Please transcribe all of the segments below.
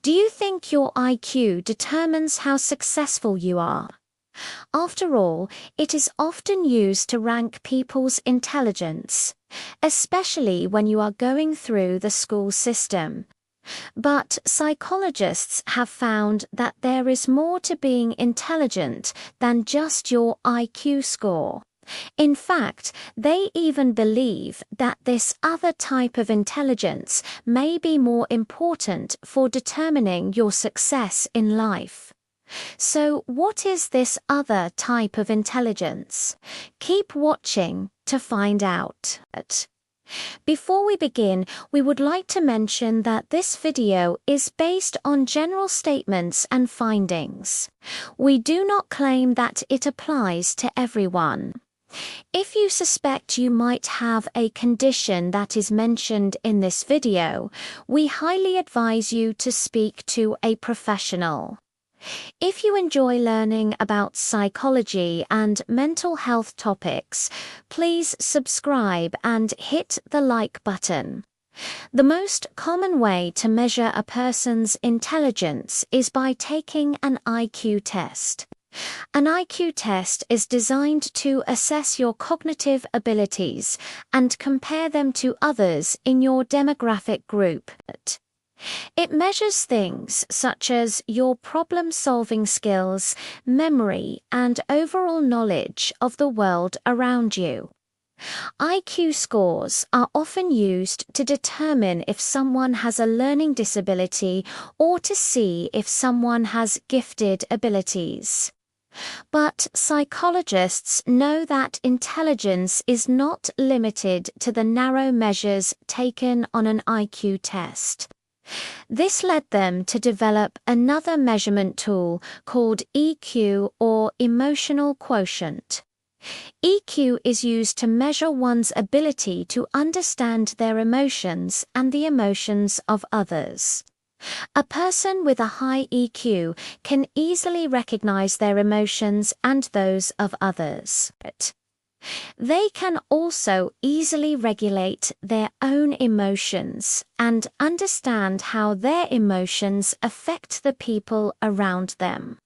Do you think your IQ determines how successful you are? After all, it is often used to rank people's intelligence, especially when you are going through the school system. But psychologists have found that there is more to being intelligent than just your IQ score. In fact, they even believe that this other type of intelligence may be more important for determining your success in life. So, what is this other type of intelligence? Keep watching to find out. Before we begin, we would like to mention that this video is based on general statements and findings. We do not claim that it applies to everyone. If you suspect you might have a condition that is mentioned in this video, we highly advise you to speak to a professional. If you enjoy learning about psychology and mental health topics, please subscribe and hit the like button. The most common way to measure a person's intelligence is by taking an IQ test. An IQ test is designed to assess your cognitive abilities and compare them to others in your demographic group. It measures things such as your problem-solving skills, memory, and overall knowledge of the world around you. IQ scores are often used to determine if someone has a learning disability or to see if someone has gifted abilities. But psychologists know that intelligence is not limited to the narrow measures taken on an IQ test. This led them to develop another measurement tool called EQ, or emotional quotient. EQ is used to measure one's ability to understand their emotions and the emotions of others. A person with a high EQ can easily recognize their emotions and those of others. They can also easily regulate their own emotions and understand how their emotions affect the people around them.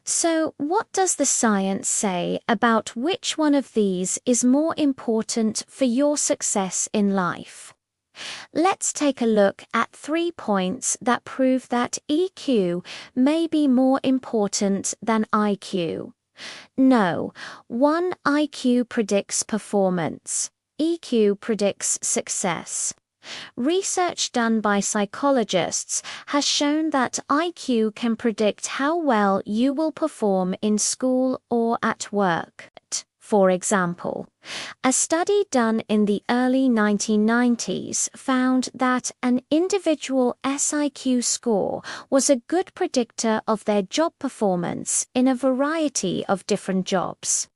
So, what does the science say about which one of these is more important for your success in life? Let's take a look at 3 points that prove that EQ may be more important than IQ. No, 1 IQ predicts performance. EQ predicts success. Research done by psychologists has shown that IQ can predict how well you will perform in school or at work. For example, a study done in the early 1990s found that an individual SIQ score was a good predictor of their job performance in a variety of different jobs.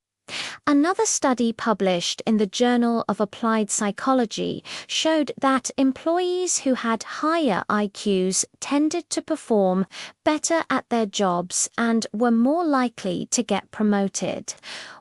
Another study published in the Journal of Applied Psychology showed that employees who had higher IQs tended to perform better at their jobs and were more likely to get promoted.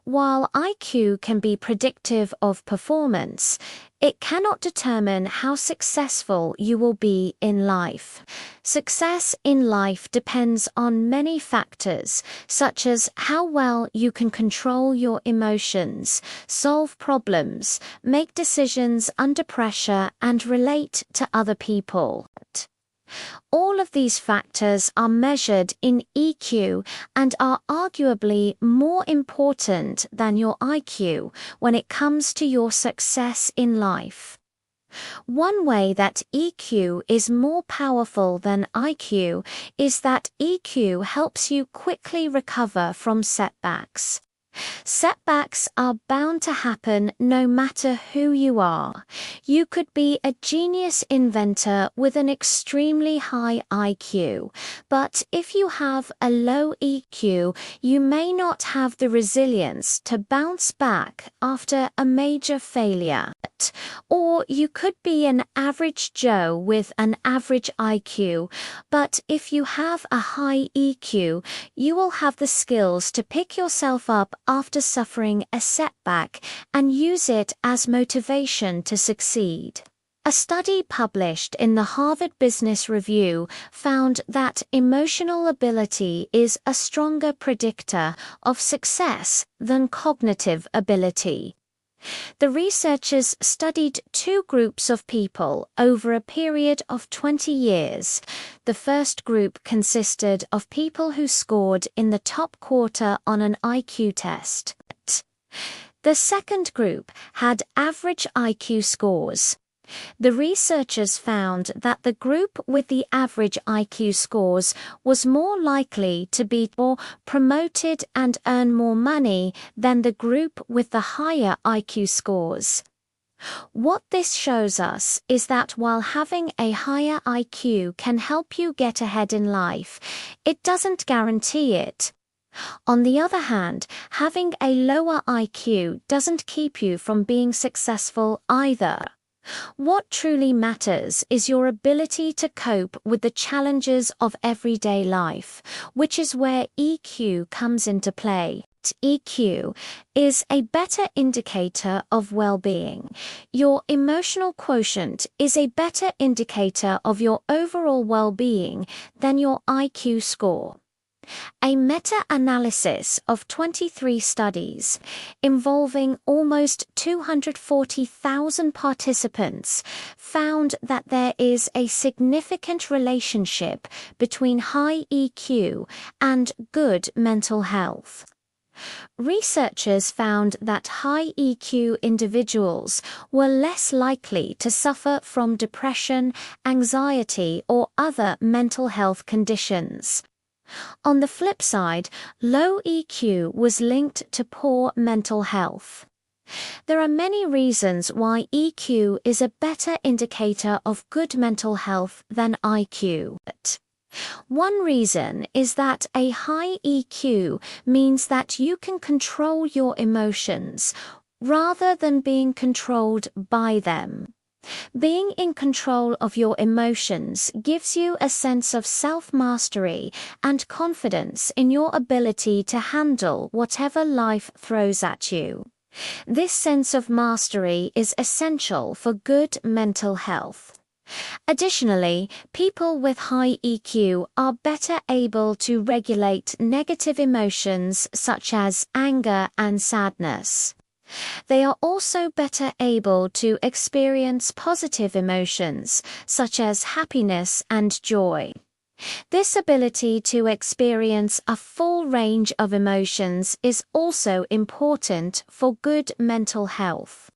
While IQ can be predictive of performance, it cannot determine how successful you will be in life. Success in life depends on many factors, such as how well you can control your emotions, solve problems, make decisions under pressure, and relate to other people. All of these factors are measured in EQ and are arguably more important than your IQ when it comes to your success in life. One way that EQ is more powerful than IQ is that EQ helps you quickly recover from setbacks. Setbacks are bound to happen no matter who you are. You could be a genius inventor with an extremely high IQ, but if you have a low EQ, you may not have the resilience to bounce back after a major failure. Or you could be an average Joe with an average IQ, but if you have a high EQ, you will have the skills to pick yourself up after suffering a setback and use it as motivation to succeed. A study published in the Harvard Business Review found that emotional ability is a stronger predictor of success than cognitive ability. The researchers studied two groups of people over a period of 20 years. The first group consisted of people who scored in the top quarter on an IQ test. The second group had average IQ scores. The researchers found that the group with the average IQ scores was more likely to be more promoted and earn more money than the group with the higher IQ scores. What this shows us is that while having a higher IQ can help you get ahead in life, it doesn't guarantee it. On the other hand, having a lower IQ doesn't keep you from being successful either. What truly matters is your ability to cope with the challenges of everyday life, which is where EQ comes into play. EQ is a better indicator of well-being. Your emotional quotient is a better indicator of your overall well-being than your IQ score. A meta-analysis of 23 studies involving almost 240,000 participants found that there is a significant relationship between high EQ and good mental health. Researchers found that high EQ individuals were less likely to suffer from depression, anxiety, or other mental health conditions. On the flip side, low EQ was linked to poor mental health. There are many reasons why EQ is a better indicator of good mental health than IQ. One reason is that a high EQ means that you can control your emotions rather than being controlled by them. Being in control of your emotions gives you a sense of self-mastery and confidence in your ability to handle whatever life throws at you. This sense of mastery is essential for good mental health. Additionally, people with high EQ are better able to regulate negative emotions such as anger and sadness. They are also better able to experience positive emotions, such as happiness and joy. This ability to experience a full range of emotions is also important for good mental health.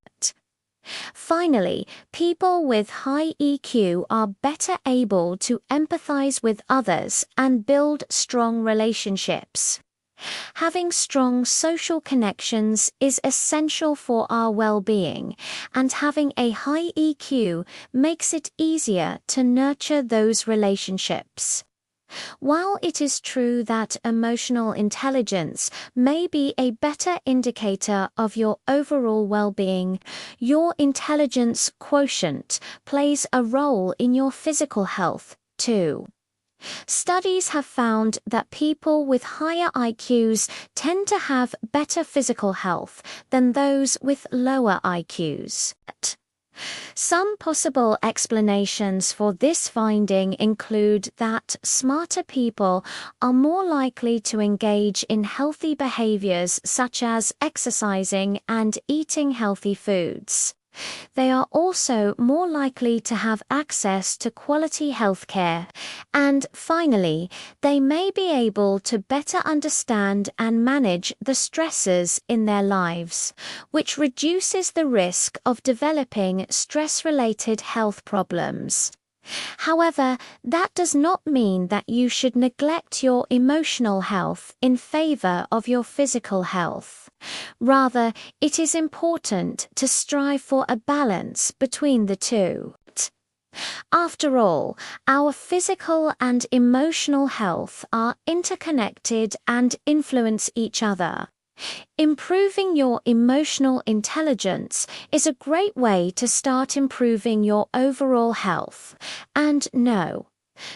Finally, people with high EQ are better able to empathize with others and build strong relationships. Having strong social connections is essential for our well-being, and having a high EQ makes it easier to nurture those relationships. While it is true that emotional intelligence may be a better indicator of your overall well-being, your intelligence quotient plays a role in your physical health, too. Studies have found that people with higher IQs tend to have better physical health than those with lower IQs. Some possible explanations for this finding include that smarter people are more likely to engage in healthy behaviors such as exercising and eating healthy foods. They are also more likely to have access to quality healthcare, and finally, they may be able to better understand and manage the stresses in their lives, which reduces the risk of developing stress-related health problems. However, that does not mean that you should neglect your emotional health in favor of your physical health. Rather, it is important to strive for a balance between the two. After all, our physical and emotional health are interconnected and influence each other. Improving your emotional intelligence is a great way to start improving your overall health. And no,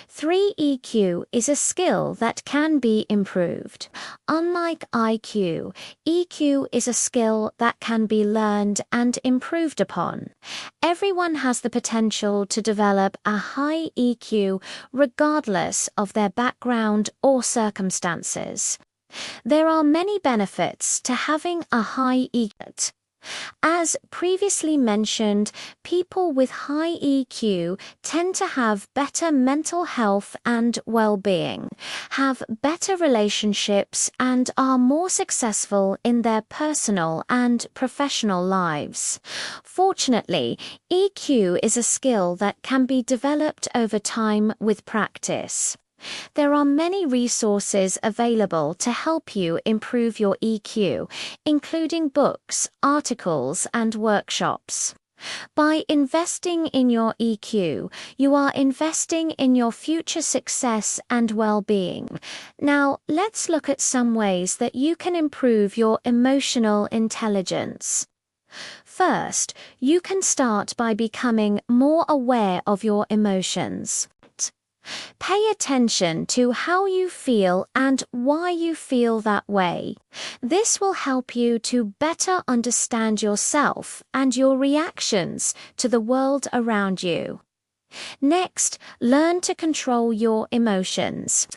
3. EQ is a skill that can be improved. Unlike IQ, EQ is a skill that can be learned and improved upon. Everyone has the potential to develop a high EQ regardless of their background or circumstances. There are many benefits to having a high EQ. As previously mentioned, people with high EQ tend to have better mental health and well-being, have better relationships, and are more successful in their personal and professional lives. Fortunately, EQ is a skill that can be developed over time with practice. There are many resources available to help you improve your EQ, including books, articles, and workshops. By investing in your EQ, you are investing in your future success and well-being. Now, let's look at some ways that you can improve your emotional intelligence. First, you can start by becoming more aware of your emotions. Pay attention to how you feel and why you feel that way. This will help you to better understand yourself and your reactions to the world around you. Next, learn to control your emotions.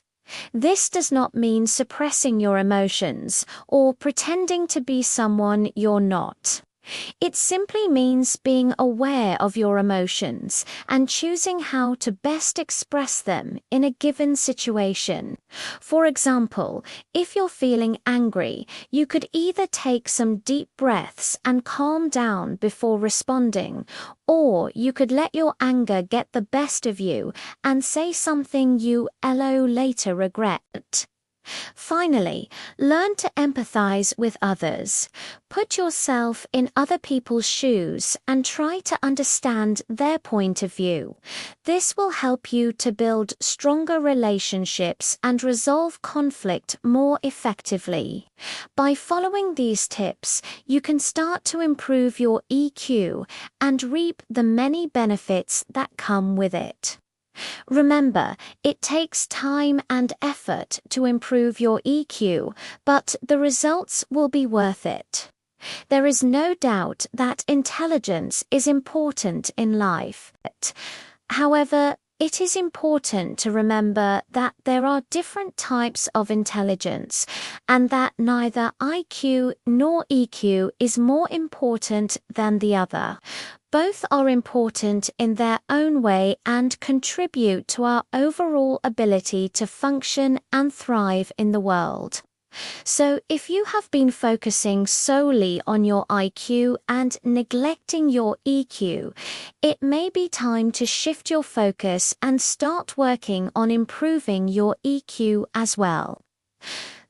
This does not mean suppressing your emotions or pretending to be someone you're not. It simply means being aware of your emotions and choosing how to best express them in a given situation. For example, if you're feeling angry, you could either take some deep breaths and calm down before responding, or you could let your anger get the best of you and say something you later regret. Finally, learn to empathize with others. Put yourself in other people's shoes and try to understand their point of view. This will help you to build stronger relationships and resolve conflict more effectively. By following these tips, you can start to improve your EQ and reap the many benefits that come with it. Remember, it takes time and effort to improve your EQ, but the results will be worth it. There is no doubt that intelligence is important in life. However, it is important to remember that there are different types of intelligence, and that neither IQ nor EQ is more important than the other. Both are important in their own way and contribute to our overall ability to function and thrive in the world. So, if you have been focusing solely on your IQ and neglecting your EQ, it may be time to shift your focus and start working on improving your EQ as well.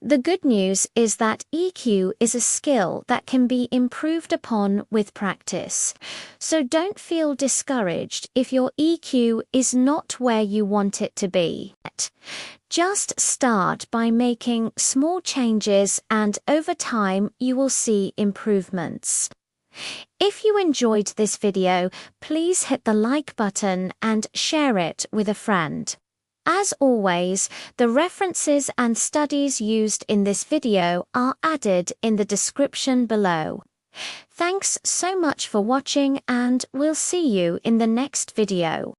The good news is that EQ is a skill that can be improved upon with practice. So don't feel discouraged if your EQ is not where you want it to be. Just start by making small changes, and over time you will see improvements. If you enjoyed this video, please hit the like button and share it with a friend. As always, the references and studies used in this video are added in the description below. Thanks so much for watching, and we'll see you in the next video.